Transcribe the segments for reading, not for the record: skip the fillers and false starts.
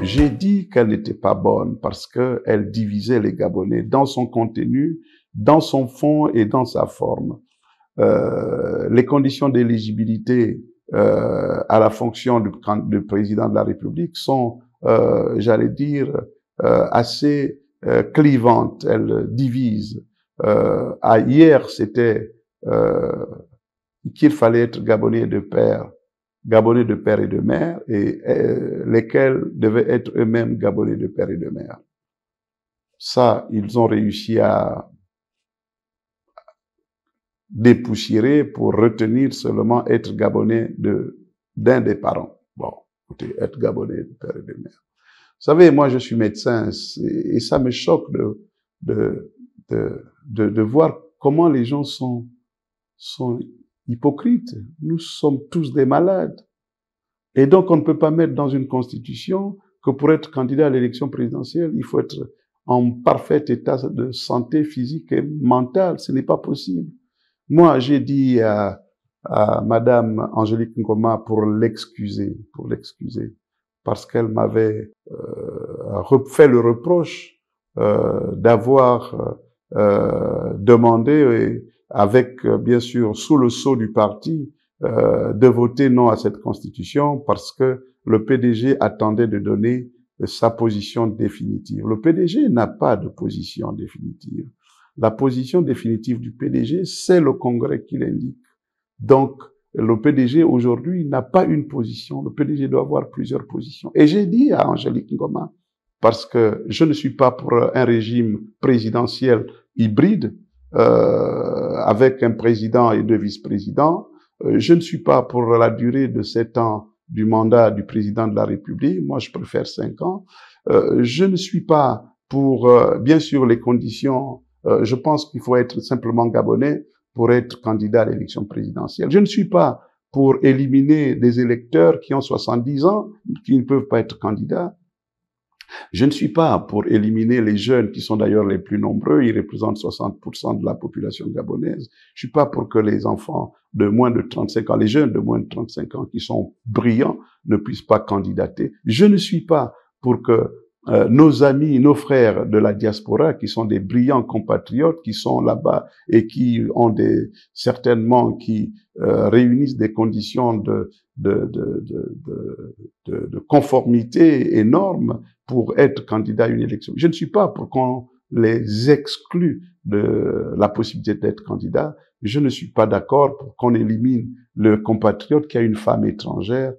J'ai dit qu'elle n'était pas bonne parce qu'elle divisait les Gabonais dans son contenu, dans son fond et dans sa forme. Les conditions d'éligibilité à la fonction de président de la République sont, j'allais dire, assez clivantes. Elles divisent. Hier, c'était qu'il fallait être Gabonais de père et de mère, et lesquels devaient être eux-mêmes Gabonais de père et de mère. Ça, ils ont réussi à dépoussiérer pour retenir seulement être Gabonais d'un des parents. Bon, écoutez, être Gabonais de père et de mère. Vous savez, moi, je suis médecin, et ça me choque de voir comment les gens sont hypocrites. Nous sommes tous des malades. Et donc, on ne peut pas mettre dans une constitution que pour être candidat à l'élection présidentielle, il faut être en parfait état de santé physique et mentale. Ce n'est pas possible. Moi, j'ai dit à Madame Angélique Ngoma pour l'excuser, parce qu'elle m'avait fait le reproche d'avoir demandé, avec bien sûr sous le sceau du parti, de voter non à cette constitution parce que le PDG attendait de donner sa position définitive. Le PDG n'a pas de position définitive. La position définitive du PDG, c'est le Congrès qui l'indique. Donc, le PDG aujourd'hui n'a pas une position. Le PDG doit avoir plusieurs positions. Et j'ai dit à Angélique Ngoma, parce que je ne suis pas pour un régime présidentiel hybride, avec un président et deux vice-présidents. Je ne suis pas pour la durée de 7 ans du mandat du président de la République. Moi, je préfère 5 ans. Je ne suis pas pour, bien sûr, les conditions. Je pense qu'il faut être simplement gabonais pour être candidat à l'élection présidentielle. Je ne suis pas pour éliminer des électeurs qui ont 70 ans, qui ne peuvent pas être candidats. Je ne suis pas pour éliminer les jeunes qui sont d'ailleurs les plus nombreux, ils représentent 60% de la population gabonaise. Je suis pas pour que les enfants de moins de 35 ans, les jeunes de moins de 35 ans qui sont brillants ne puissent pas candidater. Je ne suis pas pour que nos amis, nos frères de la diaspora, qui sont des brillants compatriotes, qui sont là-bas et qui ont certainement, qui réunissent des conditions de conformité énormes pour être candidat à une élection. Je ne suis pas pour qu'on les exclue de la possibilité d'être candidat. Je ne suis pas d'accord pour qu'on élimine le compatriote qui a une femme étrangère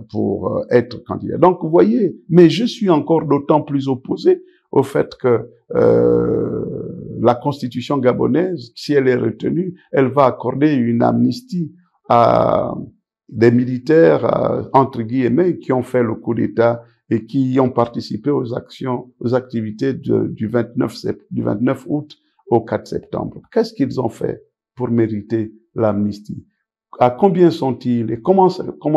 pour être candidat. Donc, vous voyez, mais je suis encore d'autant plus opposé au fait que la constitution gabonaise, si elle est retenue, elle va accorder une amnistie à des militaires, entre guillemets, qui ont fait le coup d'État et qui ont participé aux activités du 29 août au 4 septembre. Qu'est-ce qu'ils ont fait pour mériter l'amnistie? À combien sont-ils et comment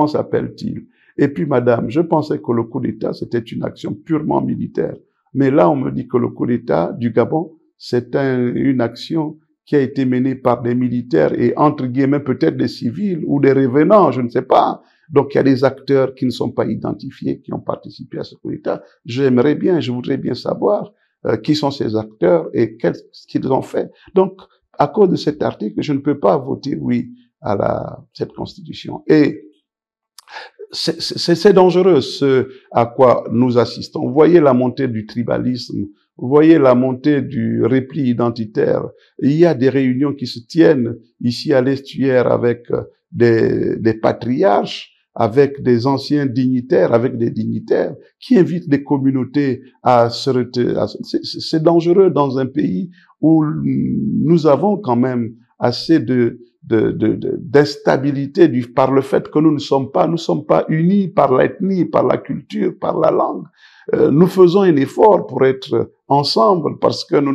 s'appellent-ils? Et puis, madame, je pensais que le coup d'État, c'était une action purement militaire. Mais là, on me dit que le coup d'État du Gabon, c'est une action qui a été menée par des militaires et, entre guillemets, peut-être des civils ou des revenants, je ne sais pas. Donc, il y a des acteurs qui ne sont pas identifiés, qui ont participé à ce coup d'État. Je voudrais bien savoir qui sont ces acteurs et qu'est-ce qu'ils ont fait. Donc, à cause de cet article, je ne peux pas voter oui à cette constitution. Et c'est dangereux ce à quoi nous assistons. Vous voyez la montée du tribalisme, vous voyez la montée du repli identitaire. Il y a des réunions qui se tiennent ici à l'Estuaire avec des patriarches, avec des anciens dignitaires, avec des dignitaires qui invitent des communautés à se retirer. C'est dangereux dans un pays où nous avons quand même assez d'instabilité par le fait que nous ne sommes pas unis par l'ethnie, par la culture, par la langue. Nous faisons un effort pour être ensemble parce que nous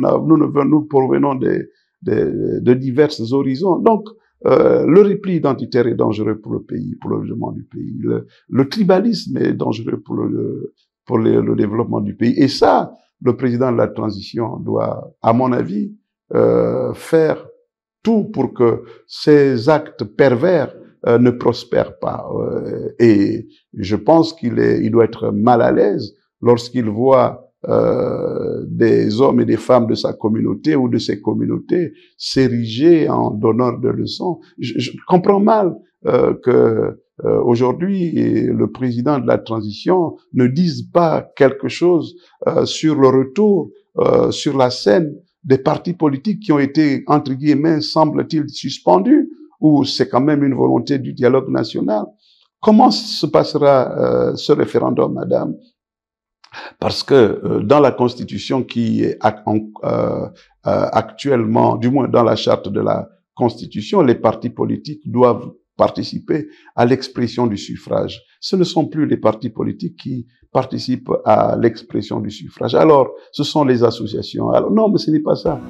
provenons de divers horizons. Donc, le repli identitaire est dangereux pour le pays, pour le développement du pays. Le tribalisme est dangereux pour le développement du pays. Et ça, le président de la transition doit, à mon avis, faire tout pour que ces actes pervers ne prospèrent pas. Et je pense il doit être mal à l'aise lorsqu'il voit des hommes et des femmes de sa communauté ou de ses communautés s'ériger en donneurs de leçons. Je comprends mal que aujourd'hui le président de la transition ne dise pas quelque chose sur le retour sur la scène des partis politiques qui ont été, entre guillemets, semble-t-il, suspendus, ou c'est quand même une volonté du dialogue national. Comment se passera ce référendum, madame? Parce que dans la Constitution qui est actuellement, du moins dans la charte de la Constitution, les partis politiques doivent participer à l'expression du suffrage. Ce ne sont plus les partis politiques qui participent à l'expression du suffrage. Alors, ce sont les associations. Alors, non, mais ce n'est pas ça.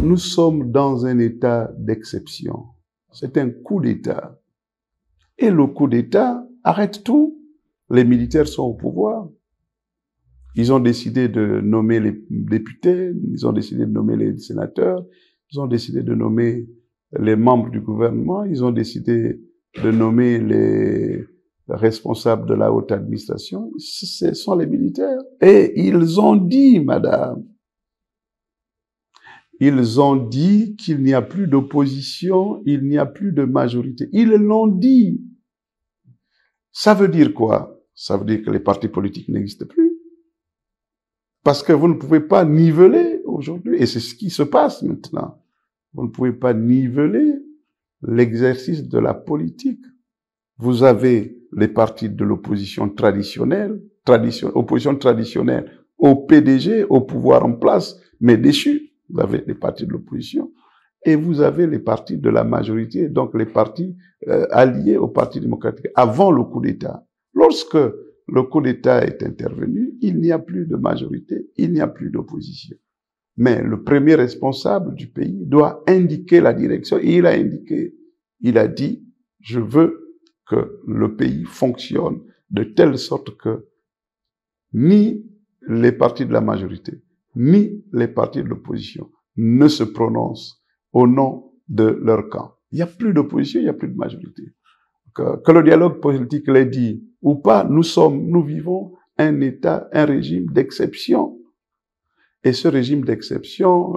Nous sommes dans un état d'exception. C'est un coup d'État. Et le coup d'État arrête tout. Les militaires sont au pouvoir. Ils ont décidé de nommer les députés, ils ont décidé de nommer les sénateurs, ils ont décidé de nommer les membres du gouvernement, ils ont décidé de nommer les responsables de la haute administration. Ce sont les militaires. Et ils ont dit, madame, ils ont dit qu'il n'y a plus d'opposition, il n'y a plus de majorité. Ils l'ont dit. Ça veut dire quoi? Ça veut dire que les partis politiques n'existent plus. Parce que vous ne pouvez pas niveler aujourd'hui, et c'est ce qui se passe maintenant. Vous ne pouvez pas niveler l'exercice de la politique. Vous avez les partis de l'opposition traditionnelle, opposition traditionnelle au PDG, au pouvoir en place, mais déchu. Vous avez les partis de l'opposition. Et vous avez les partis de la majorité, donc les partis alliés au Parti démocratique, avant le coup d'État. Lorsque le coup d'État est intervenu, il n'y a plus de majorité, il n'y a plus d'opposition. Mais le premier responsable du pays doit indiquer la direction. Et il a indiqué, il a dit, je veux que le pays fonctionne de telle sorte que ni les partis de la majorité, ni les partis de l'opposition ne se prononcent au nom de leur camp. Il n'y a plus d'opposition, il n'y a plus de majorité. Que le dialogue politique l'ait dit ou pas, nous vivons un état, un régime d'exception. Et ce régime d'exception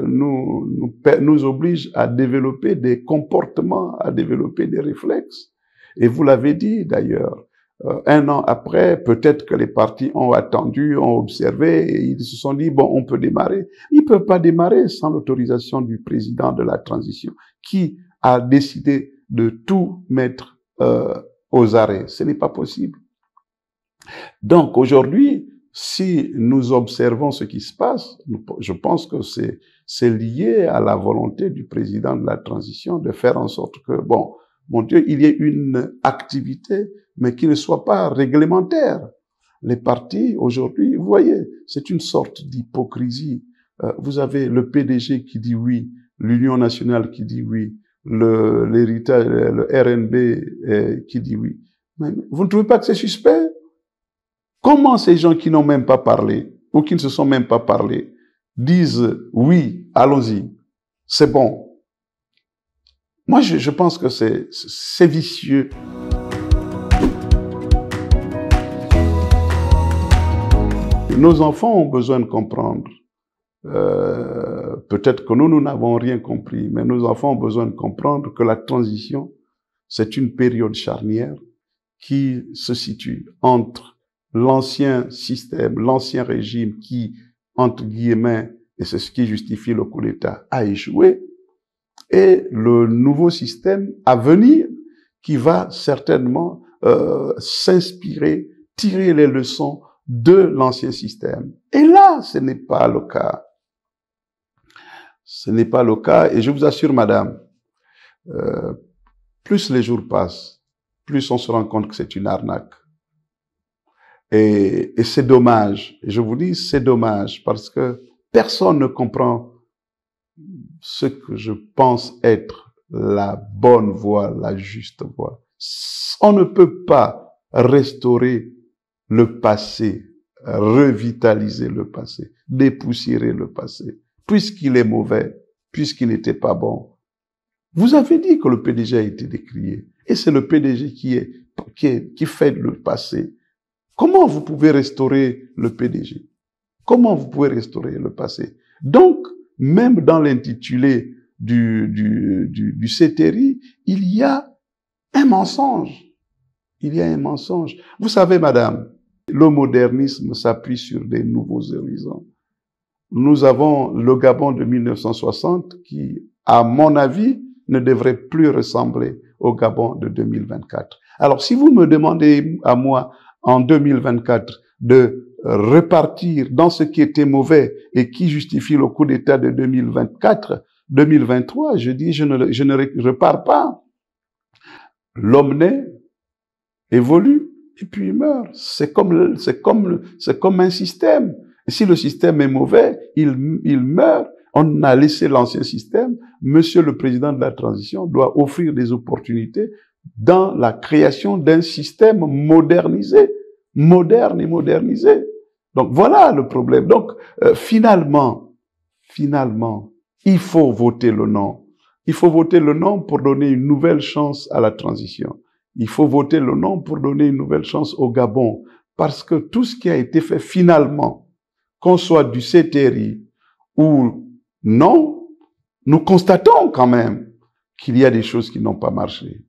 nous oblige à développer des comportements, à développer des réflexes. Et vous l'avez dit d'ailleurs, un an après, peut-être que les partis ont attendu, ont observé, et ils se sont dit, bon, on peut démarrer. Ils ne peuvent pas démarrer sans l'autorisation du président de la transition, qui a décidé de tout mettre aux arrêts. Ce n'est pas possible. Donc aujourd'hui, si nous observons ce qui se passe, je pense que c'est lié à la volonté du président de la transition de faire en sorte que, bon, mon Dieu, il y ait une activité, mais qui ne soit pas réglementaire. Les partis, aujourd'hui, vous voyez, c'est une sorte d'hypocrisie. Vous avez le PDG qui dit oui, l'Union nationale qui dit oui, l'héritage, le RNB qui dit oui. Mais vous ne trouvez pas que c'est suspect? Comment ces gens qui n'ont même pas parlé, ou qui ne se sont même pas parlé, disent oui, allons-y, c'est bon? Moi, je pense que c'est vicieux. Nos enfants ont besoin de comprendre. Peut-être que nous n'avons rien compris, mais nos enfants ont besoin de comprendre que la transition, c'est une période charnière qui se situe entre l'ancien système, l'ancien régime qui, entre guillemets, et c'est ce qui justifie le coup d'État, a échoué, et le nouveau système à venir qui va certainement s'inspirer, tirer les leçons de l'ancien système. Et là, ce n'est pas le cas. Ce n'est pas le cas, et je vous assure, madame, plus les jours passent, plus on se rend compte que c'est une arnaque. Et c'est dommage. Et je vous dis, c'est dommage parce que personne ne comprend ce que je pense être la bonne voie, la juste voie. On ne peut pas restaurer le passé, revitaliser le passé, dépoussiérer le passé, puisqu'il est mauvais, puisqu'il n'était pas bon. Vous avez dit que le PDG a été décrié, et c'est le PDG qui fait le passé. Comment vous pouvez restaurer le PDG? Comment vous pouvez restaurer le passé? Donc, même dans l'intitulé du CTRI, il y a un mensonge. Il y a un mensonge. Vous savez, madame, le modernisme s'appuie sur des nouveaux horizons. Nous avons le Gabon de 1960 qui, à mon avis, ne devrait plus ressembler au Gabon de 2024. Alors, si vous me demandez à moi, en 2024, de repartir dans ce qui était mauvais et qui justifie le coup d'État de 2024, 2023, je dis, je ne repars pas. L'homme naît, évolue, et puis il meurt. C'est comme un système. Et si le système est mauvais, il meurt. On a laissé l'ancien système. Monsieur le président de la transition doit offrir des opportunités dans la création d'un système modernisé, moderne et modernisé. Donc voilà le problème. Donc finalement, il faut voter le non. Il faut voter le non pour donner une nouvelle chance à la transition. Il faut voter le non pour donner une nouvelle chance au Gabon. Parce que tout ce qui a été fait finalement, qu'on soit du CTRI ou non, nous constatons quand même qu'il y a des choses qui n'ont pas marché.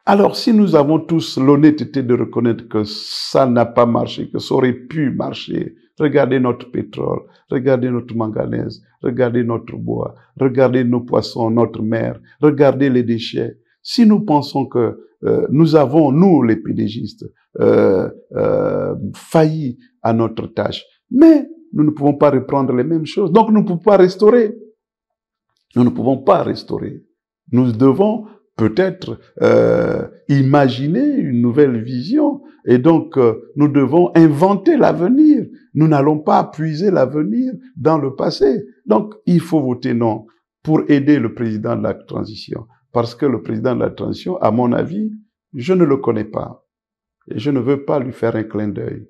Alors, si nous avons tous l'honnêteté de reconnaître que ça n'a pas marché, que ça aurait pu marcher, regardez notre pétrole, regardez notre manganèse, regardez notre bois, regardez nos poissons, notre mer, regardez les déchets. Si nous pensons que nous avons, nous les pédégistes, failli à notre tâche, mais nous ne pouvons pas reprendre les mêmes choses. Donc, nous ne pouvons pas restaurer. Nous ne pouvons pas restaurer. Nous devons peut-être imaginer une nouvelle vision. Et donc, nous devons inventer l'avenir. Nous n'allons pas puiser l'avenir dans le passé. Donc, il faut voter non pour aider le président de la transition. Parce que le président de la transition, à mon avis, je ne le connais pas. Et je ne veux pas lui faire un clin d'œil.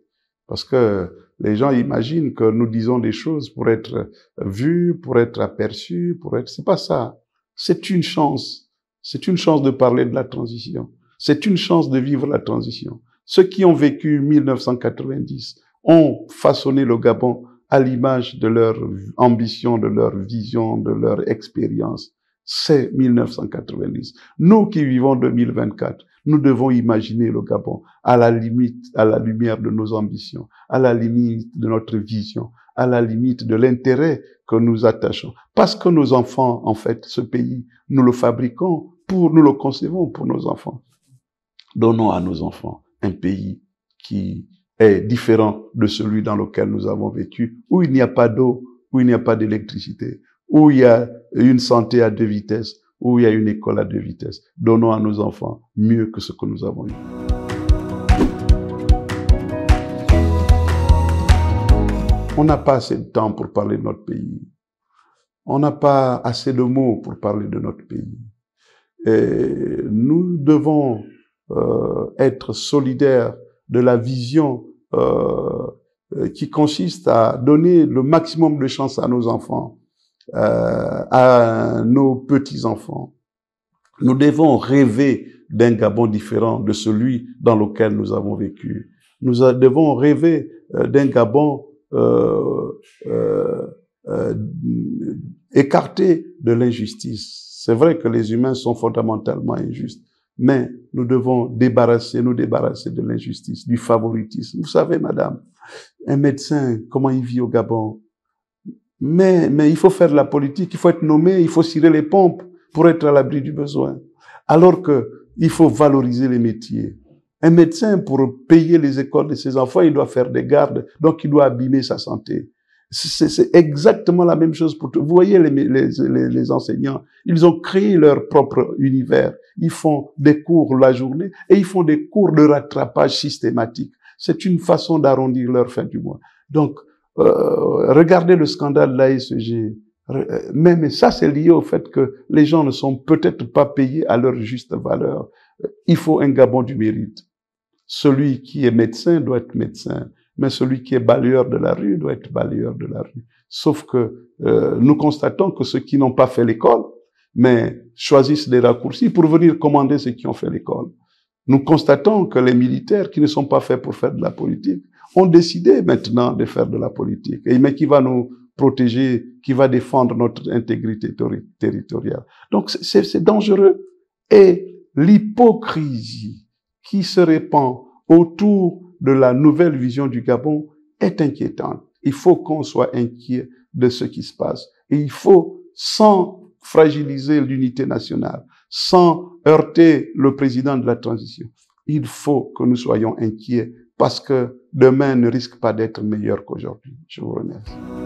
Parce que les gens imaginent que nous disons des choses pour être vus, pour être aperçus, c'est pas ça. C'est une chance. C'est une chance de parler de la transition. C'est une chance de vivre la transition. Ceux qui ont vécu 1990 ont façonné le Gabon à l'image de leur ambition, de leur vision, de leur expérience. C'est 1990. Nous qui vivons 2024, nous devons imaginer le Gabon à la limite, à la lumière de nos ambitions, à la limite de notre vision, à la limite de l'intérêt que nous attachons. Parce que nos enfants, en fait, ce pays, nous le fabriquons nous le concevons pour nos enfants. Donnons à nos enfants un pays qui est différent de celui dans lequel nous avons vécu, où il n'y a pas d'eau, où il n'y a pas d'électricité, où il y a une santé à 2 vitesses, où il y a une école à 2 vitesses. Donnons à nos enfants mieux que ce que nous avons eu. On n'a pas assez de temps pour parler de notre pays. On n'a pas assez de mots pour parler de notre pays. Et nous devons être solidaires de la vision qui consiste à donner le maximum de chance à nos enfants, à nos petits-enfants. Nous devons rêver d'un Gabon différent de celui dans lequel nous avons vécu. Nous devons rêver d'un Gabon écarté de l'injustice. C'est vrai que les humains sont fondamentalement injustes, mais nous devons nous débarrasser de l'injustice, du favoritisme. Vous savez, madame, un médecin, comment il vit au Gabon? Mais il faut faire de la politique, il faut être nommé, il faut cirer les pompes pour être à l'abri du besoin. Alors que il faut valoriser les métiers. Un médecin, pour payer les écoles de ses enfants, il doit faire des gardes, donc il doit abîmer sa santé. C'est exactement la même chose pour tout. Vous voyez les enseignants, ils ont créé leur propre univers. Ils font des cours la journée et ils font des cours de rattrapage systématique. C'est une façon d'arrondir leur fin du mois. Donc, regardez le scandale de l'ASEG. Mais ça, c'est lié au fait que les gens ne sont peut-être pas payés à leur juste valeur. Il faut un Gabon du mérite. Celui qui est médecin doit être médecin, mais celui qui est balayeur de la rue doit être balayeur de la rue. Sauf que nous constatons que ceux qui n'ont pas fait l'école, mais choisissent des raccourcis pour venir commander ceux qui ont fait l'école. Nous constatons que les militaires qui ne sont pas faits pour faire de la politique ont décidé maintenant de faire de la politique. Mais qui va nous protéger, qui va défendre notre intégrité territoriale. Donc c'est dangereux. Et l'hypocrisie qui se répand autour de la nouvelle vision du Gabon est inquiétante. Il faut qu'on soit inquiet de ce qui se passe. Et il faut, sans fragiliser l'unité nationale, sans heurter le président de la transition, il faut que nous soyons inquiets parce que demain ne risque pas d'être meilleur qu'aujourd'hui. Je vous remercie.